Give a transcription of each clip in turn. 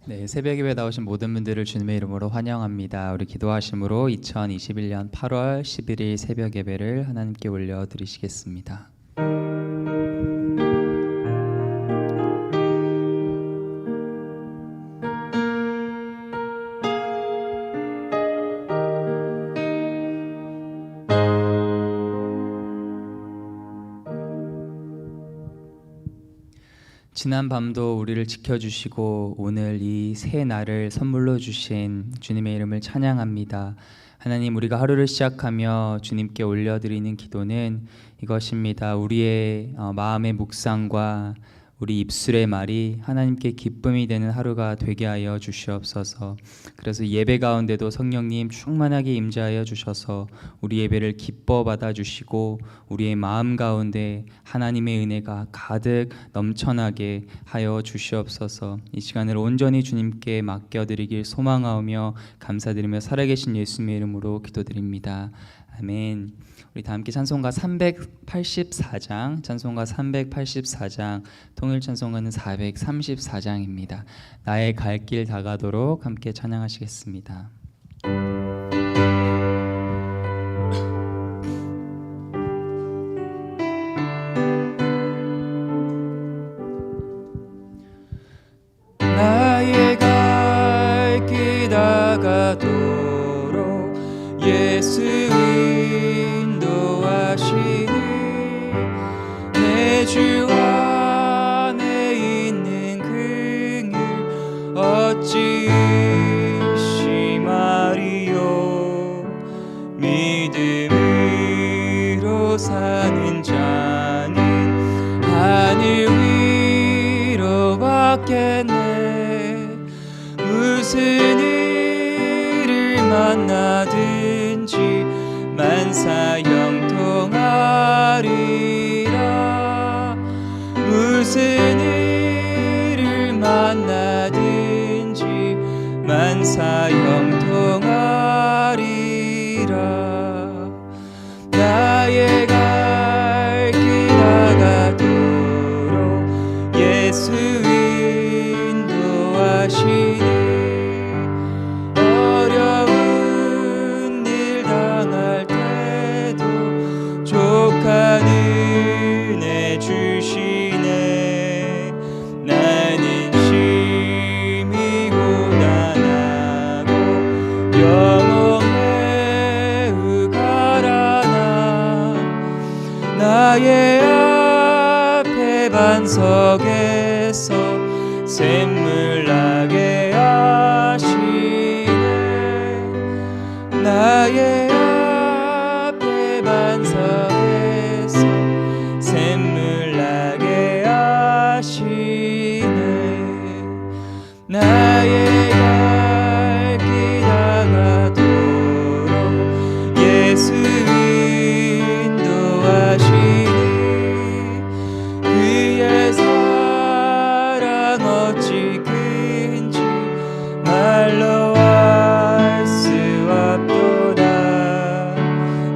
네, 새벽 예배 나오신 모든 분들을 주님의 이름으로 환영합니다. 우리 기도하심으로 2021년 8월 11일 새벽 예배를 하나님께 올려드리시겠습니다. 지난 밤도 우리를 지켜주시고 오늘 이 새 날을 선물로 주신 주님의 이름을 찬양합니다. 하나님, 우리가 하루를 시작하며 주님께 올려드리는 기도는 이것입니다. 우리의 마음의 묵상과 우리 입술의 말이 하나님께 기쁨이 되는 하루가 되게 하여 주시옵소서. 그래서 예배 가운데도 성령님 충만하게 임재하여 주셔서 우리 예배를 기뻐 받아주시고 우리의 마음 가운데 하나님의 은혜가 가득 넘쳐나게 하여 주시옵소서. 이 시간을 온전히 주님께 맡겨드리길 소망하며 감사드리며 살아계신 예수님의 이름으로 기도드립니다. 아멘. 우리 다 함께 찬송가 384장 통일 찬송가는 434장입니다. 나의 갈 길 다가도록 함께 찬양하시겠습니다. 나의 갈 길 다가도록 예수 주 안에 있는 긍휼 어찌 심하리요. 믿음으로 사는 자는 하늘 위로 받겠네. 무슨 일을 만나든지 만사 형통하리. 무슨 일을 만나든지 만사 형통하리라. 나의 갈 길 다가도록 예수 인도하시니 어려운 일 당할 때도 족한 은혜 주시니 나의 앞에 반석에서 샘물 나게 하시네. 나의 앞에 반석에서 샘물 나게 하시네. 나의 갈 길 다가도록 예수 그의 사랑 어찌 큰지 말로 알 수 없도다.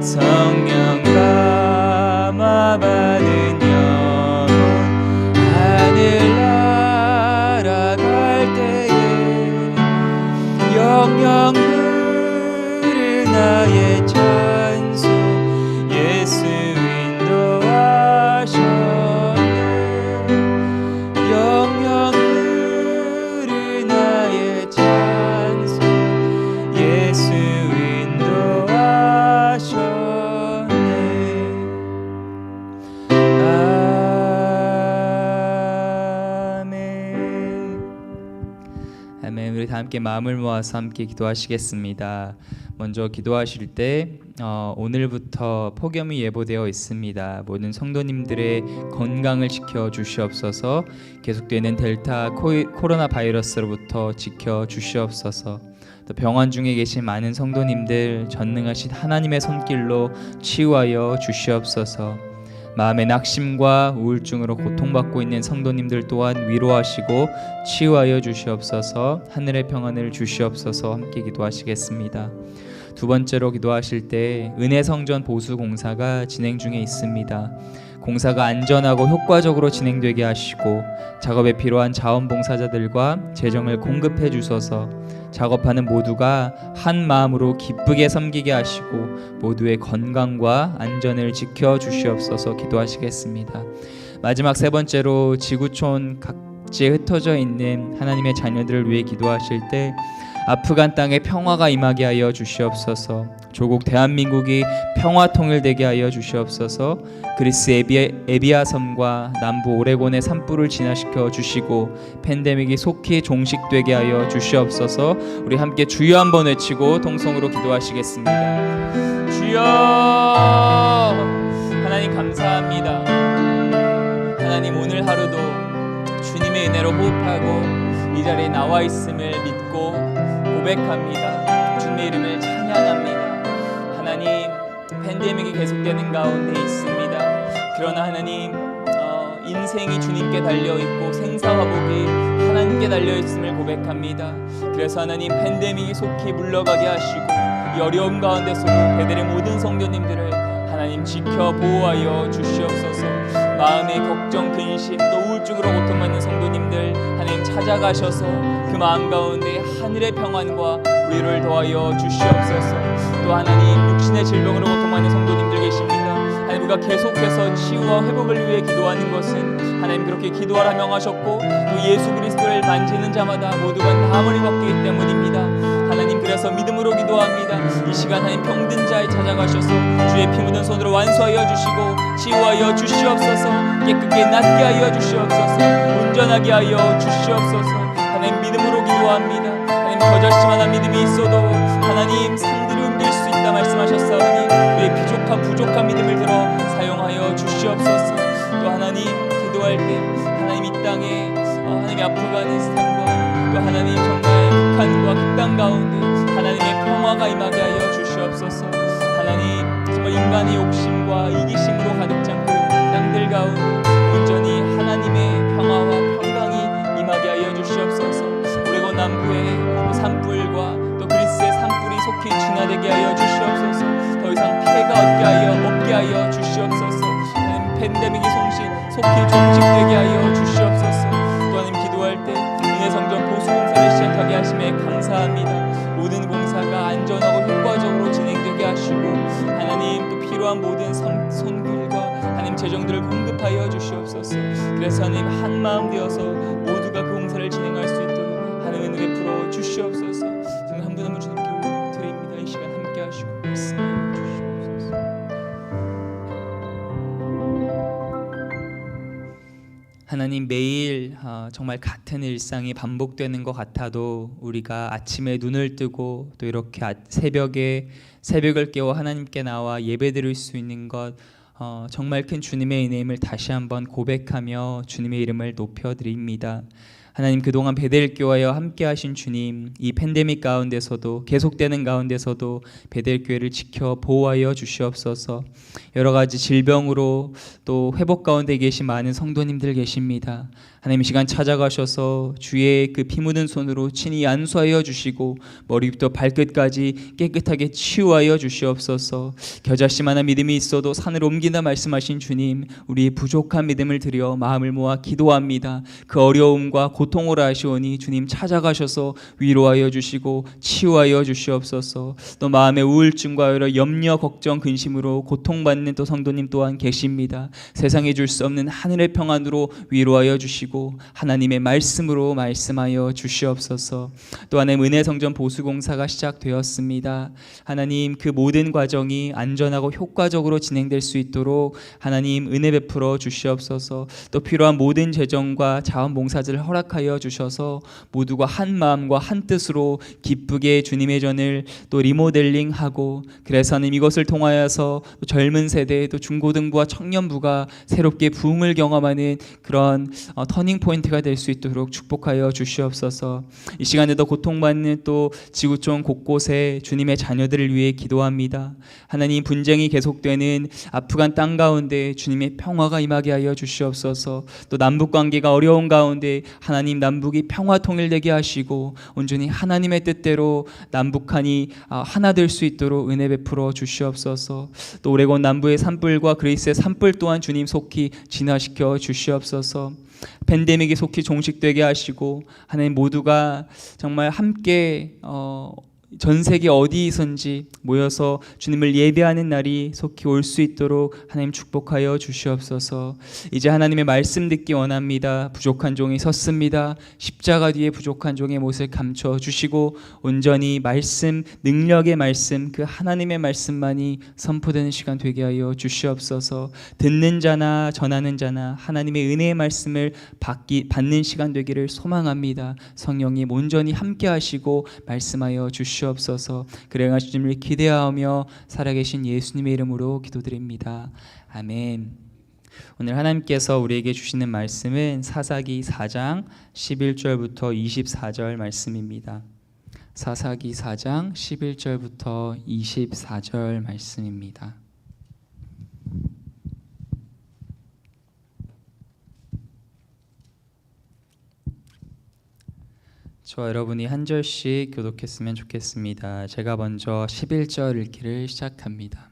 성령 감화 받은 영혼 하늘나라 갈 때에 영영 흐를 나의 찬송 예수 영영 흐를 나의 찬송 예수 인도하셨네. 아멘. 아멘. 우리 다 함께 마음을 모아서 함께 기도하시겠습니다. 먼저 기도하실 때 오늘부터 폭염이 예보되어 있습니다. 모든 성도님들의 건강을 지켜 주시옵소서. 계속되는 델타 코로나 바이러스로부터 지켜 주시옵소서. 또 병원 중에 계신 많은 성도님들 전능하신 하나님의 손길로 치유하여 주시옵소서. 마음의 낙심과 우울증으로 고통받고 있는 성도님들 또한 위로하시고 치유하여 주시옵소서. 하늘의 평안을 주시옵소서. 함께 기도하시겠습니다. 두 번째로 기도하실 때 은혜 성전 보수 공사가 진행 중에 있습니다. 공사가 안전하고 효과적으로 진행되게 하시고 작업에 필요한 자원봉사자들과 재정을 공급해 주셔서 작업하는 모두가 한 마음으로 기쁘게 섬기게 하시고 모두의 건강과 안전을 지켜 주시옵소서 기도하시겠습니다. 마지막 세 번째로 지구촌 각지에 흩어져 있는 하나님의 자녀들을 위해 기도하실 때 아프간 땅에 평화가 임하게 하여 주시옵소서. 조국 대한민국이 평화 통일되게 하여 주시옵소서. 그리스 에비아 섬과 남부 오레곤의 산불을 진화시켜 주시고 팬데믹이 속히 종식되게 하여 주시옵소서. 우리 함께 주여 한번 외치고 통성으로 기도하시겠습니다. 주여, 하나님 감사합니다. 하나님 오늘 하루도 주님의 은혜로 호흡하고 이 자리에 나와 있음을 믿고 고백합니다. 주님의 이름을 찬양합니다. 하나님, 팬데믹이 계속되는 가운데 있습니다. 그러나 하나님, 인생이 주님께 달려있고 생사화복이 하나님께 달려있음을 고백합니다. 그래서 하나님, 팬데믹이 속히 물러가게 하시고 이 어려움 가운데서도 베델의 모든 성도님들을 하나님 지켜 보호하여 주시옵소서. 마음의 걱정, 근심, 또 우울증으로 고통받는 성도님들 하나님 찾아가셔서 그 마음 가운데 하늘의 평안과 위로를 더하여 주시옵소서. 또 하나님, 육신의 질병으로 고통받는 성도님들 계십니다. 하나님, 우리가 계속해서 치유와 회복을 위해 기도하는 것은 하나님 그렇게 기도하라 명하셨고 또 예수 그리스도를 만지는 자마다 모두가 나음을 받기 때문입니다. 하나님, 그래서 믿음으로 기도합니다. 이 시간 하나님 병든 자에 찾아가셔서 주의 피 묻은 손으로 완수하여 주시고 치유하여 주시옵소서. 깨끗게 낫게 하여 주시옵소서. 온전하게 하여 주시옵소서. 하나님, 믿음으로 기도합니다. 하나님, 거절심하는 믿음이 있어도 하나님 상들을 옮길 수 있다 말씀하셨사오니 우리의 부족한 믿음을 들어 사용하여 주시옵소서. 또 하나님, 기도할 때 하나님 이 땅에 하나님 아프가니스탄과 또 하나님 정말 북한과 그 땅 가운데 하나님의 평화가 임하게 하여 주시옵소서. 하나님, 정말 인간의 욕심과 이기심으로 가득 찬 그 땅들 가운데 온전히 하나님의 평화와 평강이 임하게 하여 주시옵소서. 오레곤 남부의 산불과 또 그리스의 산불이 속히 진화되게 하여 주시옵소서. 더 이상 피해가 없게 하여 주시옵소서. 하나님, 팬데믹이 속히 종식되게 하여 주시옵소서. 또 하나님, 기도할 때 은혜 성전 보수 공사를 시작하게 하심에 감사합니다. 모든 공사가 안전하고 효과적으로 진행되게 하시고 하나님, 또 필요한 모든 손길과 하나님 재정들을 공급하여 주시옵소서. 그래서 하나님, 한 마음 되어서 모두가 그 공사를 진행할 수 있도록 하나님 은혜 베풀어 주시옵소서. 정말 한 분 한 분 주님께 드립니다. 이 시간 함께 하시고 말씀해 주시옵소서. 하나님, 매일 정말 같은 일상이 반복되는 것 같아도 우리가 아침에 눈을 뜨고 또 이렇게 새벽을 깨워 하나님께 나와 예배드릴 수 있는 것 정말 큰 주님의 은혜임을 다시 한번 고백하며 주님의 이름을 높여드립니다. 하나님, 그동안 베델교회와 함께 하신 주님, 이 팬데믹 가운데서도 계속되는 가운데서도 베델교회를 지켜 보호하여 주시옵소서. 여러 가지 질병으로 또 회복 가운데 계신 많은 성도님들 계십니다. 하나님, 이 시간 찾아가셔서 주의 그 피 묻은 손으로 친히 안수하여 주시고 머리부터 발끝까지 깨끗하게 치유하여 주시옵소서. 겨자씨만한 믿음이 있어도 산을 옮긴다 말씀하신 주님, 우리의 부족한 믿음을 드려 마음을 모아 기도합니다. 그 어려움과 고통을 아시오니 주님 찾아가셔서 위로하여 주시고 치유하여 주시옵소서. 또 마음의 우울증과 여러 염려, 걱정, 근심으로 고통받는 또 성도님 또한 계십니다. 세상에 줄 수 없는 하늘의 평안으로 위로하여 주시고 하나님의 말씀으로 말씀하여 주시옵소서. 또 하나님, 은혜 성전 보수 공사가 시작되었습니다. 하나님, 그 모든 과정이 안전하고 효과적으로 진행될 수 있도록 하나님 은혜 베풀어 주시옵소서. 또 필요한 모든 재정과 자원봉사들을 허락하여 주셔서 모두가 한 마음과 한 뜻으로 기쁘게 주님의 전을 또 리모델링하고, 그래서 하나님 이것을 통하여서 젊은 세대 또 중고등부와 청년부가 새롭게 부흥을 경험하는 그런 터닝 포인트가 될 수 있도록 축복하여 주시옵소서. 이 시간에도 고통받는 또 지구촌 곳곳에 주님의 자녀들을 위해 기도합니다. 하나님, 분쟁이 계속되는 아프간 땅 가운데 주님의 평화가 임하게 하여 주시옵소서. 또 남북 관계가 어려운 가운데 하나님 하나님 남북이 평화 통일되게 하시고 온전히 하나님의 뜻대로 남북한이 하나 될 수 있도록 은혜 베풀어 주시옵소서. 또 오레곤 남부의 산불과 그리스의 산불 또한 주님 속히 진화시켜 주시옵소서. 팬데믹이 속히 종식되게 하시고 하나님 모두가 정말 함께 전 세계 어디선지 모여서 주님을 예배하는 날이 속히 올 수 있도록 하나님 축복하여 주시옵소서. 이제 하나님의 말씀 듣기 원합니다. 부족한 종이 섰습니다. 십자가 뒤에 부족한 종의 못을 감춰 주시고 온전히 말씀, 능력의 말씀, 그 하나님의 말씀만이 선포되는 시간 되게 하여 주시옵소서. 듣는 자나 전하는 자나 하나님의 은혜의 말씀을 받는 시간 되기를 소망합니다. 성령님 온전히 함께 하시고 말씀하여 주시옵소서. 그래 하시님을 기대하며 살아계신 예수님의 이름으로 기도드립니다. 아멘. 오늘 하나님께서 우리에게 주시는 말씀은 사사기 4장 11절부터 24절 말씀입니다. 사사기 4장 11절부터 24절 말씀입니다. 저와 여러분이 한 절씩 교독했으면 좋겠습니다. 제가 먼저 11절 읽기를 시작합니다.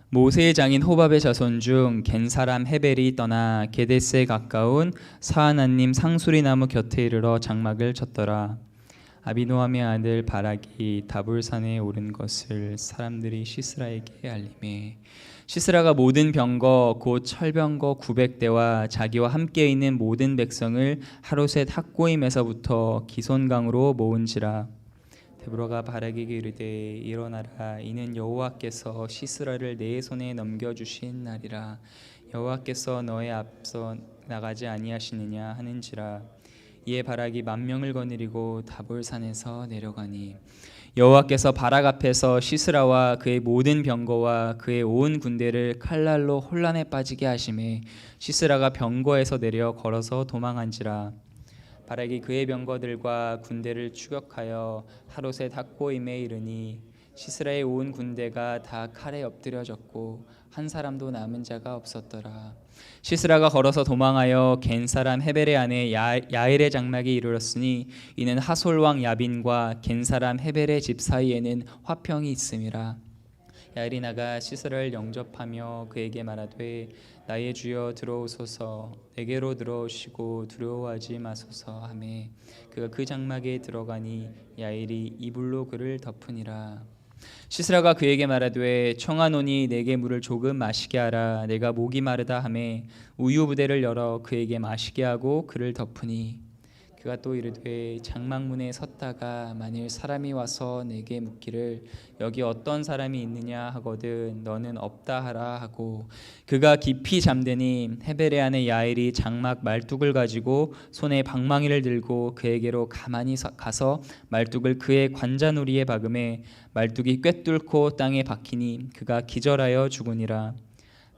모세의 장인 호밥의 자손 중 겐 사람 헤벨이 떠나 게데스에 가까운 사하나님 상수리 나무 곁에 이르러 장막을 쳤더라. 아비노함의 아들 바락이 다볼산에 오른 것을 사람들이 시스라에게 알리매 시스라가 모든 병거 곧 철병거 900대와 자기와 함께 있는 모든 백성을 하루셋 학고임에서부터 기손강으로 모은지라. 데보라가 바락에게 이르되 일어나라, 이는 여호와께서 시스라를 내 손에 넘겨주신 날이라. 여호와께서 너의 앞서 나가지 아니하시느냐 하는지라. 이에 바락이 10,000명을 거느리고 다볼산에서 내려가니 여호와께서 바락 앞에서 시스라와 그의 모든 병거와 그의 온 군대를 칼날로 혼란에 빠지게 하심에 시스라가 병거에서 내려 걸어서 도망한지라. 바락이 그의 병거들과 군대를 추격하여 하루셋 학고임에 이르니 시스라의 온 군대가 다 칼에 엎드려졌고 한 사람도 남은 자가 없었더라. 시스라가 걸어서 도망하여 겐 사람 헤벨의 아내 야엘의 장막에 이르렀으니 이는 하솔 왕 야빈과 겐 사람 헤벨의 집 사이에는 화평이 있음이라. 야엘이 나가 시스라를 영접하며 그에게 말하되 나의 주여 들어오소서, 내게로 들어오시고 두려워하지 마소서 하매 그가 그 장막에 들어가니 야엘이 이불로 그를 덮으니라. 시스라가 그에게 말하되 청하노니 내게 물을 조금 마시게 하라. 내가 목이 마르다 하매 우유 부대를 열어 그에게 마시게 하고 그를 덮으니 그가 또 이르되 장막문에 섰다가 만일 사람이 와서 내게 묻기를 여기 어떤 사람이 있느냐 하거든 너는 없다 하라 하고 그가 깊이 잠드니 헤벨의 아내 야엘이 장막 말뚝을 가지고 손에 방망이를 들고 그에게로 가만히 가서 말뚝을 그의 관자놀이에 박음에 말뚝이 꿰뚫고 땅에 박히니 그가 기절하여 죽으니라.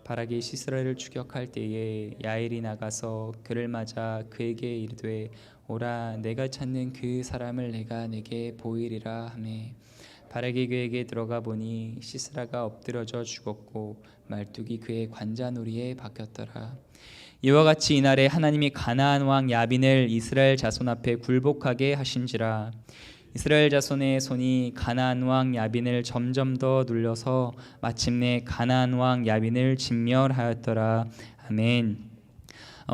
바락이 시스라를 추격할 때에 야엘이 나가서 그를 맞아 그에게 이르되 오라, 내가 찾는 그 사람을 내가 내게 보이리라 하매 바락이 그에게 들어가 보니 시스라가 엎드러져 죽었고 말뚝이 그의 관자놀이에 박혔더라. 이와 같이 이날에 하나님이 가나안 왕 야빈을 이스라엘 자손 앞에 굴복하게 하신지라. 이스라엘 자손의 손이 가나안 왕 야빈을 점점 더 눌려서 마침내 가나안 왕 야빈을 진멸하였더라. 아멘.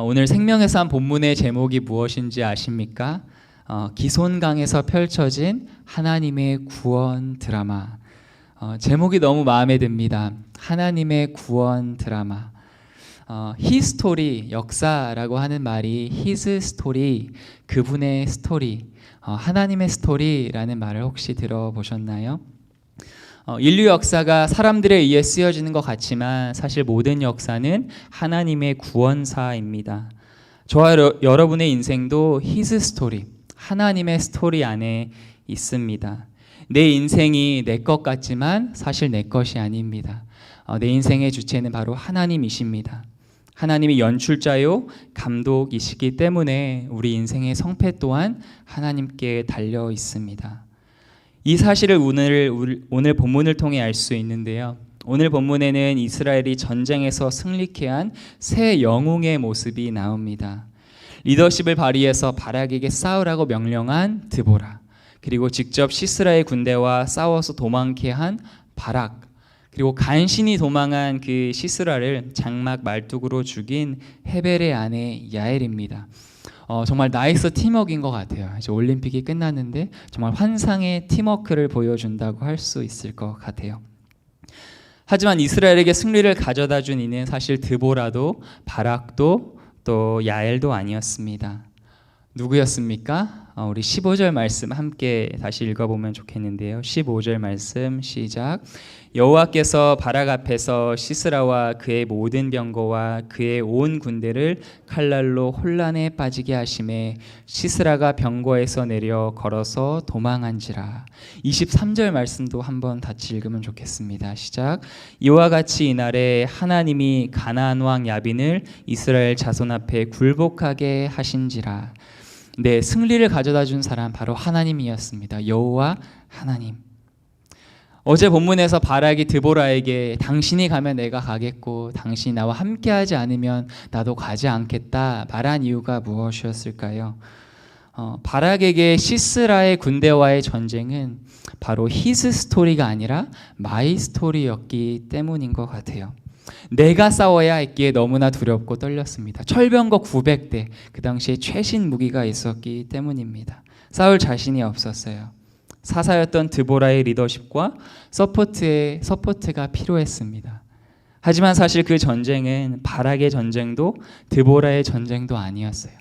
오늘 생명의 삶 본문의 제목이 무엇인지 아십니까? 기손강에서 펼쳐진 하나님의 구원 드라마. 제목이 너무 마음에 듭니다. 하나님의 구원 드라마. 히스토리, 역사라고 하는 말이 히즈 스토리, 그분의 스토리, 하나님의 스토리라는 말을 혹시 들어보셨나요? 인류 역사가 사람들에 의해 쓰여지는 것 같지만 사실 모든 역사는 하나님의 구원사입니다. 저와 여러분의 인생도 히즈 스토리, 하나님의 스토리 안에 있습니다. 내 인생이 내 것 같지만 사실 내 것이 아닙니다. 내 인생의 주체는 바로 하나님이십니다. 하나님이 연출자요 감독이시기 때문에 우리 인생의 성패 또한 하나님께 달려 있습니다. 이 사실을 오늘 본문을 통해 알 수 있는데요. 오늘 본문에는 이스라엘이 전쟁에서 승리케 한 새 영웅의 모습이 나옵니다. 리더십을 발휘해서 바락에게 싸우라고 명령한 드보라, 그리고 직접 시스라의 군대와 싸워서 도망케 한 바락, 그리고 간신히 도망한 그 시스라를 장막 말뚝으로 죽인 헤벨의 아내 야엘입니다. 정말 나이스 팀워크인 것 같아요. 이제 올림픽이 끝났는데 정말 환상의 팀워크를 보여준다고 할 수 있을 것 같아요. 하지만 이스라엘에게 승리를 가져다 준 이는 사실 드보라도 바락도 또 야엘도 아니었습니다. 누구였습니까? 우리 15절 말씀 함께 다시 읽어보면 좋겠는데요. 15절 말씀 시작. 여호와께서 바락 앞에서 시스라와 그의 모든 병거와 그의 온 군대를 칼날로 혼란에 빠지게 하심에 시스라가 병거에서 내려 걸어서 도망한지라. 23절 말씀도 한번 같이 읽으면 좋겠습니다. 시작. 이와 같이 이날에 하나님이 가나안 왕 야빈을 이스라엘 자손 앞에 굴복하게 하신지라. 네, 승리를 가져다 준 사람 바로 하나님이었습니다. 여호와 하나님. 어제 본문에서 바락이 드보라에게 당신이 가면 내가 가겠고 당신이 나와 함께하지 않으면 나도 가지 않겠다 말한 이유가 무엇이었을까요? 바락에게 시스라의 군대와의 전쟁은 바로 히스 스토리가 아니라 마이 스토리였기 때문인 것 같아요. 내가 싸워야 했기에 너무나 두렵고 떨렸습니다. 철병거 900대, 그 당시에 최신 무기가 있었기 때문입니다. 싸울 자신이 없었어요. 사사였던 드보라의 리더십과 서포트가 필요했습니다. 하지만 사실 그 전쟁은 바락의 전쟁도 드보라의 전쟁도 아니었어요.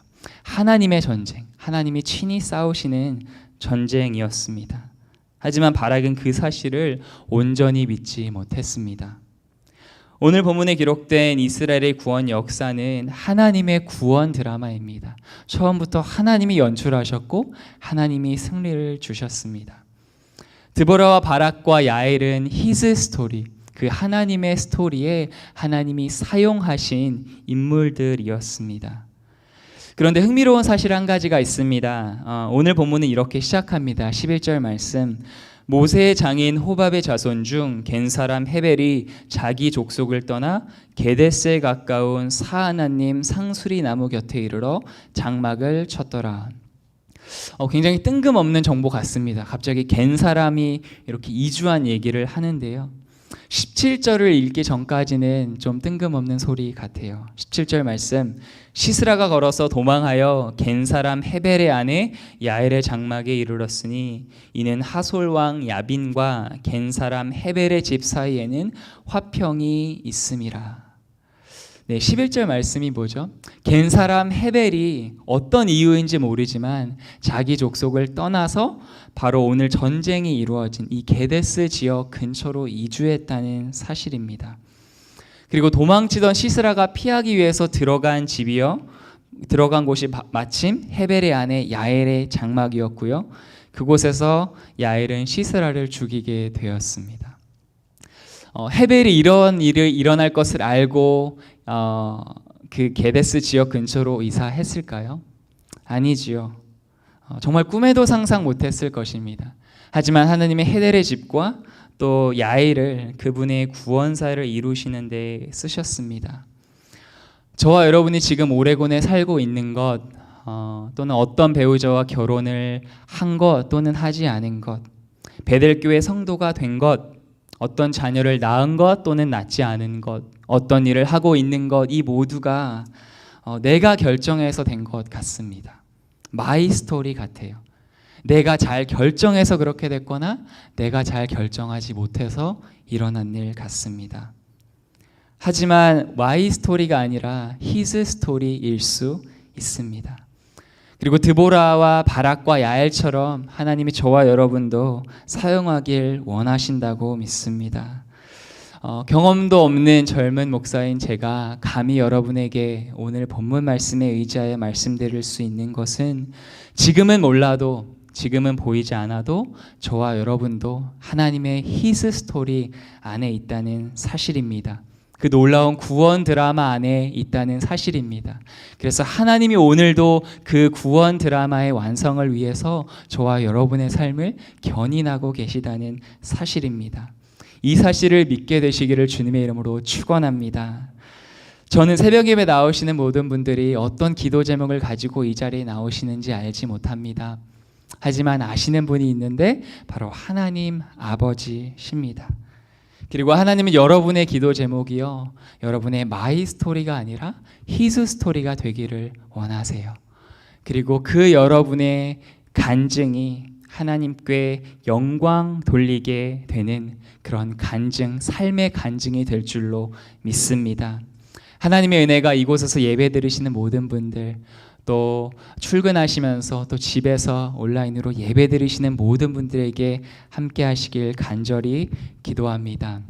하나님의 전쟁, 하나님이 친히 싸우시는 전쟁이었습니다. 하지만 바락은 그 사실을 온전히 믿지 못했습니다. 오늘 본문에 기록된 이스라엘의 구원 역사는 하나님의 구원 드라마입니다. 처음부터 하나님이 연출하셨고 하나님이 승리를 주셨습니다. 드보라와 바락과 야엘은 히스 스토리, 그 하나님의 스토리에 하나님이 사용하신 인물들이었습니다. 그런데 흥미로운 사실 한 가지가 있습니다. 오늘 본문은 이렇게 시작합니다. 11절 말씀. 모세의 장인 호밥의 자손 중 겐 사람 헤벨이 자기 족속을 떠나 게데스에 가까운 사하나님 상수리 나무 곁에 이르러 장막을 쳤더라. 굉장히 뜬금없는 정보 같습니다. 갑자기 겐 사람이 이렇게 이주한 얘기를 하는데요. 17절을 읽기 전까지는 좀 뜬금없는 소리 같아요. 17절 말씀. 시스라가 걸어서 도망하여 겐 사람 헤벨의 아내 야엘의 장막에 이르렀으니 이는 하솔 왕 야빈과 겐 사람 헤벨의 집 사이에는 화평이 있음이라. 네, 11절 말씀이 뭐죠? 겐 사람 헤벨이 어떤 이유인지 모르지만 자기 족속을 떠나서 바로 오늘 전쟁이 이루어진 이 게데스 지역 근처로 이주했다는 사실입니다. 그리고 도망치던 시스라가 피하기 위해서 들어간 곳이 마침 헤벨의 아내 야엘의 장막이었고요. 그곳에서 야엘은 시스라를 죽이게 되었습니다. 헤벨이 이런 일이 일어날 것을 알고 그 게데스 지역 근처로 이사했을까요? 아니지요. 정말 꿈에도 상상 못했을 것입니다. 하지만 하나님의 헤벨의 집과 또 야엘을 그분의 구원사를 이루시는 데 쓰셨습니다. 저와 여러분이 지금 오레곤에 살고 있는 것, 또는 어떤 배우자와 결혼을 한 것 또는 하지 않은 것, 베델교회 성도가 된 것, 어떤 자녀를 낳은 것 또는 낳지 않은 것, 어떤 일을 하고 있는 것, 이 모두가 내가 결정해서 된 것 같습니다. 마이 스토리 같아요. 내가 잘 결정해서 그렇게 됐거나 내가 잘 결정하지 못해서 일어난 일 같습니다. 하지만 마이 스토리가 아니라 히즈 스토리일 수 있습니다. 그리고 드보라와 바락과 야엘처럼 하나님이 저와 여러분도 사용하길 원하신다고 믿습니다. 경험도 없는 젊은 목사인 제가 감히 여러분에게 오늘 본문 말씀에 의지하여 말씀드릴 수 있는 것은 지금은 몰라도, 지금은 보이지 않아도 저와 여러분도 하나님의 히스 스토리 안에 있다는 사실입니다. 그 놀라운 구원 드라마 안에 있다는 사실입니다. 그래서 하나님이 오늘도 그 구원 드라마의 완성을 위해서 저와 여러분의 삶을 견인하고 계시다는 사실입니다. 이 사실을 믿게 되시기를 주님의 이름으로 축원합니다. 저는 새벽 예배 나오시는 모든 분들이 어떤 기도 제목을 가지고 이 자리에 나오시는지 알지 못합니다. 하지만 아시는 분이 있는데 바로 하나님 아버지십니다. 그리고 하나님은 여러분의 기도 제목이요, 여러분의 마이 스토리가 아니라 히스 스토리가 되기를 원하세요. 그리고 그 여러분의 간증이 하나님께 영광 돌리게 되는 그런 간증, 삶의 간증이 될 줄로 믿습니다. 하나님의 은혜가 이곳에서 예배 드리시는 모든 분들, 또 출근하시면서 또 집에서 온라인으로 예배 드리시는 모든 분들에게 함께 하시길 간절히 기도합니다.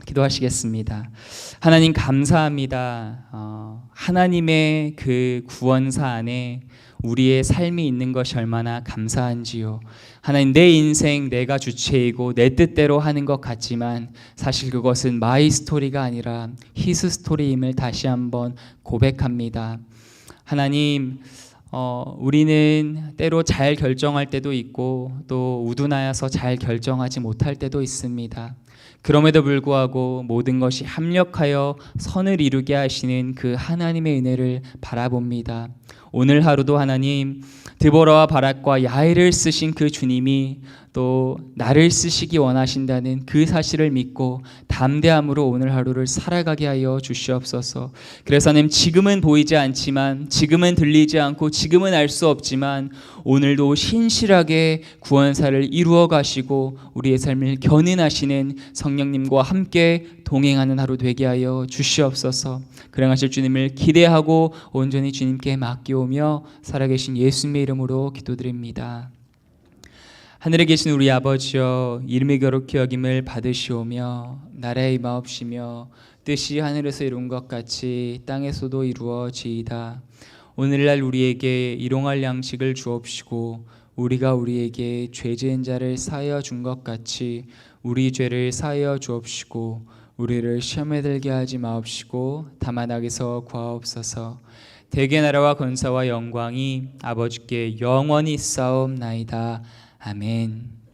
기도하시겠습니다. 하나님 감사합니다. 하나님의 그 구원사 안에 우리의 삶이 있는 것이 얼마나 감사한지요. 하나님, 내 인생 내가 주체이고 내 뜻대로 하는 것 같지만 사실 그것은 마이 스토리가 아니라 히스 스토리임을 다시 한번 고백합니다. 하나님, 우리는 때로 잘 결정할 때도 있고 또 우둔하여서 잘 결정하지 못할 때도 있습니다. 그럼에도 불구하고 모든 것이 합력하여 선을 이루게 하시는 그 하나님의 은혜를 바라봅니다. 오늘 하루도 하나님, 드보라와 바락과 야엘을 쓰신 그 주님이 또 나를 쓰시기 원하신다는 그 사실을 믿고 담대함으로 오늘 하루를 살아가게 하여 주시옵소서. 그래서 하나님, 지금은 보이지 않지만, 지금은 들리지 않고, 지금은 알 수 없지만 오늘도 신실하게 구원사를 이루어 가시고 우리의 삶을 견인하시는 성령님과 함께 동행하는 하루 되게 하여 주시옵소서. 그행하실 주님을 기대하고 온전히 주님께 맡기오며 살아계신 예수님의 이름으로 기도드립니다. 하늘에 계신 우리 아버지여, 이름이 거룩히 여김을 받으시오며 나라의 임하옵시며 뜻이 하늘에서 이룬 것 같이 땅에서도 이루어지이다. 오늘날 우리에게 일용할 양식을 주옵시고 우리가 우리에게 죄 지은 자를 사하여 준 것 같이 우리 죄를 사하여 주옵시고 우리를 시험에 들게 하지 마옵시고 다만 악에서 구하옵소서. 대개 나라와 권사와 영광이 아버지께 영원히 있사옵나이다. 아멘.